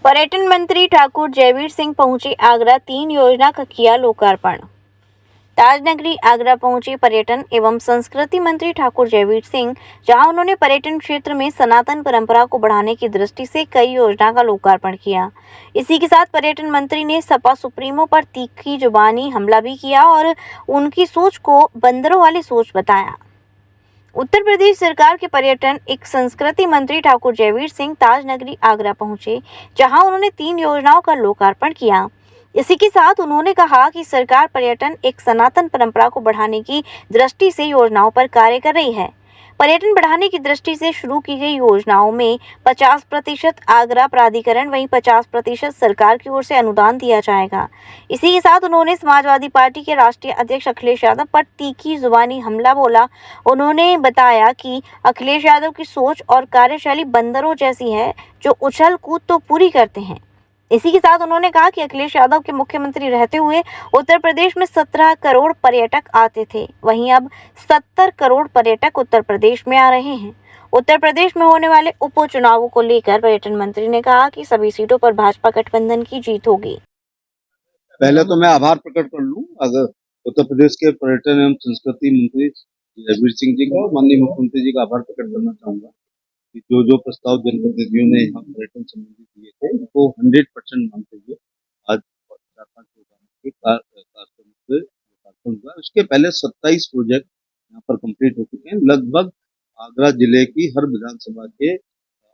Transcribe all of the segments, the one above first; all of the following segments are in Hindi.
पर्यटन मंत्री ठाकुर जयवीर सिंह पहुंचे आगरा, 3 योजना का किया लोकार्पण। ताजनगरी आगरा पहुंचे पर्यटन एवं संस्कृति मंत्री ठाकुर जयवीर सिंह, जहां उन्होंने पर्यटन क्षेत्र में सनातन परंपरा को बढ़ाने की दृष्टि से कई योजना का लोकार्पण किया। इसी के साथ पर्यटन मंत्री ने सपा सुप्रीमो पर तीखी जुबानी हमला भी किया और उनकी सोच को बंदरों वाली सोच बताया। उत्तर प्रदेश सरकार के पर्यटन एक संस्कृति मंत्री ठाकुर जयवीर सिंह ताजनगरी आगरा पहुंचे, जहां उन्होंने 3 योजनाओं का लोकार्पण किया। इसी के साथ उन्होंने कहा कि सरकार पर्यटन एक सनातन परंपरा को बढ़ाने की दृष्टि से योजनाओं पर कार्य कर रही है। पर्यटन बढ़ाने की दृष्टि से शुरू की गई योजनाओं में 50% आगरा प्राधिकरण, वहीं 50% सरकार की ओर से अनुदान दिया जाएगा। इसी के साथ उन्होंने समाजवादी पार्टी के राष्ट्रीय अध्यक्ष अखिलेश यादव पर तीखी जुबानी हमला बोला। उन्होंने बताया कि अखिलेश यादव की सोच और कार्यशैली बंदरों जैसी है, जो उछल कूद तो पूरी करते हैं। इसी के साथ उन्होंने कहा कि अखिलेश यादव के मुख्यमंत्री रहते हुए उत्तर प्रदेश में 17 करोड़ पर्यटक आते थे, वहीं अब 70 करोड़ पर्यटक उत्तर प्रदेश में आ रहे हैं। उत्तर प्रदेश में होने वाले उपचुनावों को लेकर पर्यटन मंत्री ने कहा कि सभी सीटों पर भाजपा गठबंधन की जीत होगी। पहले तो मैं आभार प्रकट कर लूं अगर उत्तर प्रदेश के पर्यटन एवं संस्कृति मंत्री जयवीर सिंह जी को, माननीय मुख्यमंत्री जी का आभार प्रकट करना चाहूंगा कि जो प्रस्ताव जनप्रतिनिधियों ने यहाँ पर्यटन संबंधी दिए थे वो 100% मानते हुए आज 4-5 के कार्यक्रम से लोकार्पण हुआ। उसके पहले 27 प्रोजेक्ट यहाँ पर कंप्लीट हो चुके हैं। लगभग आगरा जिले की हर विधानसभा के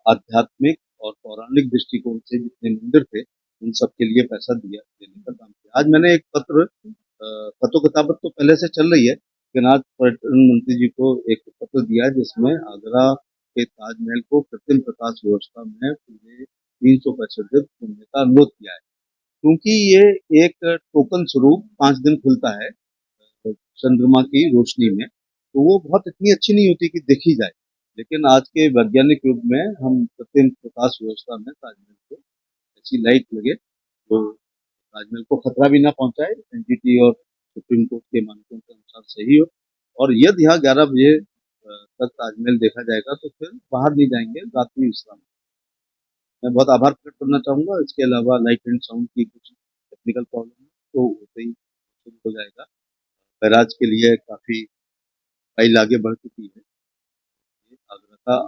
आध्यात्मिक और पौराणिक दृष्टिकोण से जितने मंदिर थे उन सबके लिए पैसा देने का काम किया। आज मैंने एक पत्र, खतो किताबत तो पहले से चल रही है, लेकिन आज पर्यटन मंत्री जी को एक पत्र दिया जिसमें आगरा के ताजमहल को कृत्रिम प्रकाश व्यवस्था में पूरे 365 दिन खोलने का अनुरोध किया है, क्योंकि ये एक टोकन स्वरूप 5 दिन खुलता है चंद्रमा की रोशनी में, तो वो बहुत इतनी अच्छी नहीं होती कि देखी जाए। लेकिन आज के वैज्ञानिक युग में हम कृत्रिम प्रकाश व्यवस्था में ताजमहल को ऐसी लाइट लगे तो ताजमहल को खतरा भी ना पहुंचाए, एनजीटी और सुप्रीम कोर्ट के मानकों के अनुसार सही हो। और यदि यहाँ 11 बजे तक ताजमहल देखा जाएगा तो फिर बाहर नहीं जाएंगे रात्रि विश्राम। मैं बहुत आभार प्रकट करना चाहूंगा। इसके अलावा लाइट एंड साउंड की कुछ टेक्निकल प्रॉब्लम है तो होते ही शुरू हो जाएगा। बैराज के लिए काफी फाइल आगे बढ़ चुकी है।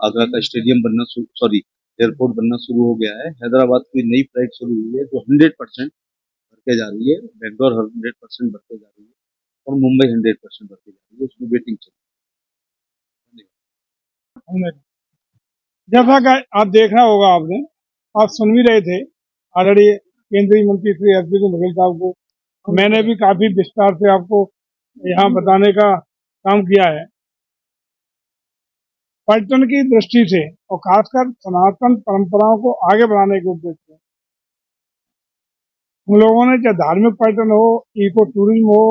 आगरा का स्टेडियम बनना सॉरी एयरपोर्ट बनना शुरू हो गया है। हैदराबाद की नई फ्लाइट शुरू हुई है जो 100% भर के जा रही है। बेंगलोर 100% भर के जा रही है और मुंबई 100% भर के जा रही है, उसमें वेटिंग चल रही है। जैसा कि आप देखना होगा, आप सुन भी रहे थे ऑलरेडी केंद्रीय मंत्री श्री एसपी बघेल साहब को, मैंने भी काफी विस्तार से आपको यहाँ बताने का काम किया है। पर्यटन की दृष्टि से और खासकर सनातन परंपराओं को आगे बढ़ाने के उद्देश्य से हम लोगों ने, चाहे धार्मिक पर्यटन हो, इको टूरिज्म हो,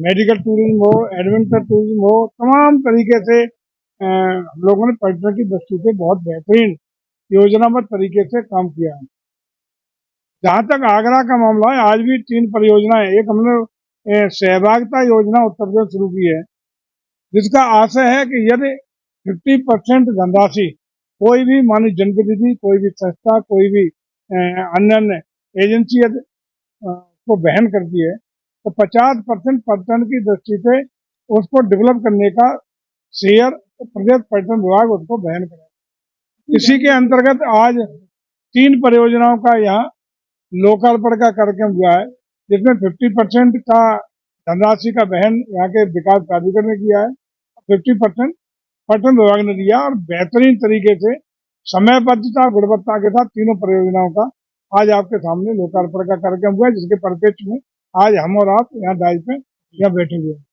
मेडिकल टूरिज्म हो, एडवेंचर टूरिज्म हो, तमाम तरीके से हम लोगों ने पर्यटन की दृष्टि से बहुत बेहतरीन योजनाबद्ध तरीके से काम किया है। जहां तक आगरा का मामला है, आज भी 3 परियोजनाएं, एक हमने सहभागिता योजना उत्तर प्रदेश शुरू की है, जिसका आशय है कि यदि 50% धनराशि कोई भी मानव जनप्रतिनिधि, कोई भी संस्था, कोई भी अन्य एजेंसी को वहन करती है तो 50% पर्यटन की दृष्टि से उसको डेवलप करने का शेयर प्रदेश पर्यटन विभाग उसको वहन करेगा। इसी के अंतर्गत आज 3 परियोजनाओं का यहाँ लोकार्पण का कार्यक्रम हुआ है, जिसमें 50% का धनराशि का वहन यहाँ के विकास प्राधिकरण ने किया है, 50% पर्यटन विभाग ने दिया और बेहतरीन तरीके से समयबद्धता गुणवत्ता के साथ तीनों परियोजनाओं का आज आपके सामने लोकार्पण का कार्यक्रम हुआ है, जिसके परिप्रेक्ष्य में आज हम और आप यहाँ डाइस पे यहाँ बैठे हुए हैं।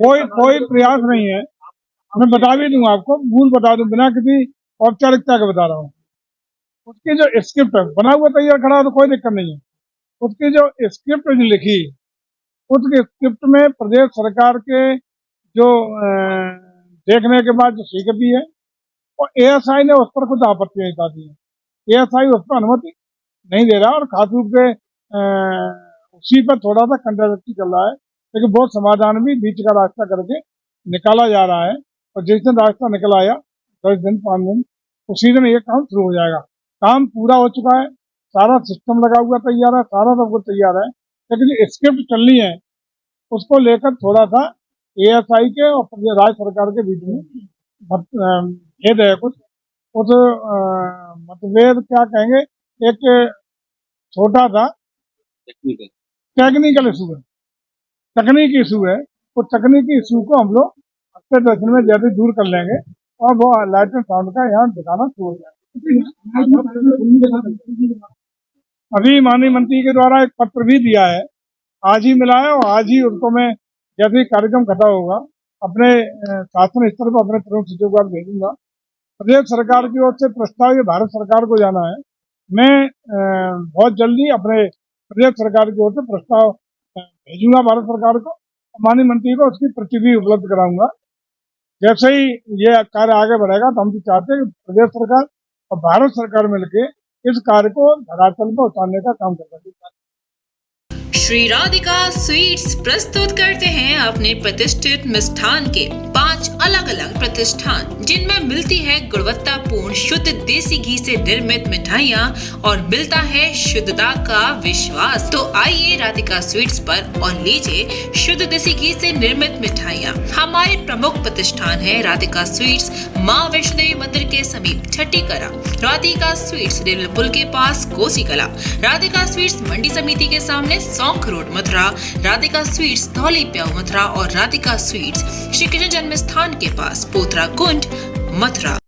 कोई प्रयास नहीं है, मैं बता भी दूंगा आपको, मूल बता दूं, बिना किसी औपचारिकता के बता रहा हूँ। उसकी जो स्क्रिप्ट है बना हुआ तैयार खड़ा है तो कोई दिक्कत नहीं है। उसकी जो स्क्रिप्ट लिखी, उस स्क्रिप्ट में प्रदेश सरकार के जो देखने के बाद जो स्वीकृति है, और एएसआई ने उस पर कुछ आपत्तियां जता दी है। एएसआई उस पर अनुमति नहीं दे रहा और खास रूप से उसी पर थोड़ा सा कंट्रोवर्सी चल रहा है, लेकिन बहुत समाधान भी बीच का रास्ता करके निकाला जा रहा है। और जिस दिन रास्ता निकल आया 10 दिन 5 दिन उसी दिन ये काम शुरू हो जाएगा। काम पूरा हो चुका है, सारा सिस्टम लगा हुआ तैयार है, सारा सब कुछ तैयार है, लेकिन स्क्रिप्ट चलनी है, उसको लेकर थोड़ा सा एएसआई के और राज्य सरकार के बीच में भेद है कुछ। उस मतभेद क्या कहेंगे, एक छोटा सा टेक्निकल इशू है, तकनीकी इशू है। वो तकनीकी इशू को हम लोग हफ्ते 10 दिन में जल्दी दूर कर लेंगे और वो लाइट एंड साउंड का यहाँ दिखाना शुरू हो जाएगा। अभी माननीय मंत्री के द्वारा एक पत्र भी दिया है, आज ही मिला है, और आज ही उनको मैं जैसे ही कार्यक्रम खत्म होगा अपने शासन स्तर पर अपने प्रमुख सचिव को भेजूंगा। प्रदेश सरकार की ओर से प्रस्ताव ये भारत सरकार को जाना है। मैं बहुत जल्दी अपने प्रदेश सरकार की ओर से प्रस्ताव भेजूंगा भारत सरकार को, माननीय मंत्री को उसकी प्रति भी उपलब्ध कराऊंगा। जैसे ही ये कार्य आगे बढ़ेगा तो हम भी चाहते हैं कि प्रदेश सरकार और भारत सरकार मिलकर इस कार्य को धरातल पर उतारने का काम कर सके। श्री राधिका स्वीट्स प्रस्तुत करते हैं अपने प्रतिष्ठित मिष्ठान के 5 अलग-अलग प्रतिष्ठान, जिनमें मिलती है गुणवत्तापूर्ण शुद्ध देसी घी से निर्मित मिठाइयाँ और मिलता है शुद्धता का विश्वास। तो आइए राधिका स्वीट्स पर और लीजिए शुद्ध देसी घी से निर्मित मिठाइयाँ। हमारे प्रमुख प्रतिष्ठान है राधिका स्वीट्स, माँ वैष्णो देवी मंदिर के समीप छठी कला, राधिका स्वीट्स रेलवे पुल के पास कोसी कला, राधिका स्वीट्स मंडी समिति के सामने सौंख रोड मथुरा, राधिका स्वीट्स धौली प्याऊ मथुरा और राधिका स्वीट्स श्री कृष्ण जन्म स्थान के पास पोथरा कुंड मथुरा।